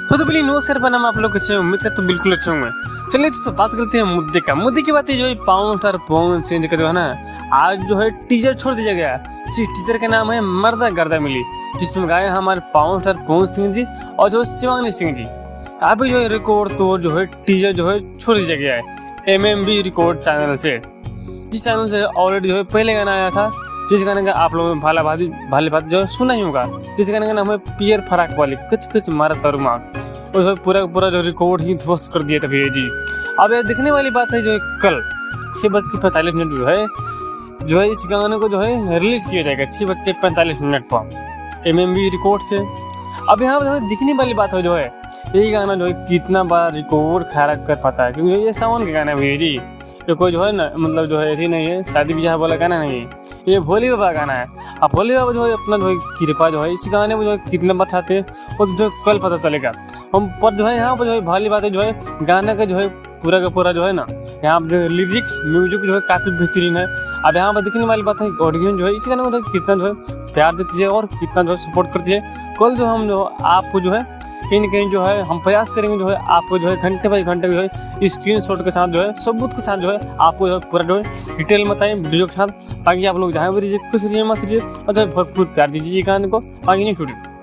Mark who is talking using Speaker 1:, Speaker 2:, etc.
Speaker 1: तो बिल्कुल नमस्कार प्रणाम, आप लोग कैसे हैं? उम्मीद करता हूँ बिल्कुल अच्छा हूँ मैं। चलिए तो बात करते हैं मुद्दे की बात है जो है पावन स्टार पवन सिंह का जो है ना, आज जो है टीजर छोड़ दिया गया। जिस टीजर का नाम है मर्दा गर्दा मिली, जिसमें गाए हमारे पावन स्टार पवन सिंह जी और जो शिवानी सिंह जी। अभी जो है रिकॉर्ड तो जो है टीजर जो है छोड़ दिया गया है MMB रिकॉर्ड चैनल से। जिस चैनल से ऑलरेडी जो है पहले गाना आया था, जिस गाने का आप लोगों ने भाले बात जो सुना ही होगा, जिस गाने का नाम है पियर फराक वाली कुछ कुछ मारा तरुमा। और पूरा जो रिकॉर्ड ही ध्वस्त कर दिया था भैया जी। अब ये दिखने वाली बात है जो है कल 6:45 जो है इस गाने को जो है रिलीज किया जाएगा 6:45 पर MMB रिकॉर्ड से। अब यहाँ पर दिखने वाली बात है जो है यही गाना जो है कितना बार रिकॉर्ड खड़ा कर पाता है, क्योंकि ये सावन का गाना है भैया जी। ये कोई जो है ना मतलब जो है ऐसी नहीं है शादी ब्याह वाला गाना नहीं है, ये भोले बाबा गाना है। अब भोले बाबा जो है अपना जो है कृपा जो है इस गाने में जो है कितना बचाते हैं वो जो कल पता चलेगा हम पर। जो है यहाँ पर जो है भाली बात है जो है गाने का जो है पूरा का पूरा जो है ना, यहाँ पर जो लिरिक्स म्यूजिक जो है काफ़ी बेहतरीन है। अब यहाँ पर दिखने वाली बात है ऑडियंस जो है इस गाने को कितना जो है प्यार देती है और कितना जो है सपोर्ट करती है। कल जो हम जो आपको जो है कहीं न कहीं जो है हम प्रयास करेंगे जो है आपको जो है घंटे बाई घंटे जो है स्क्रीनशॉट के साथ जो है सबूत के साथ जो है आपको जो है पूरा जो है डिटेल में बताएं वीडियो के साथ, ताकि आप लोग जहाँ भी रहिए खुश रहिए मत रहिए और जो है भरपूर प्यार दीजिए गाने को, आगे नहीं छूटिए।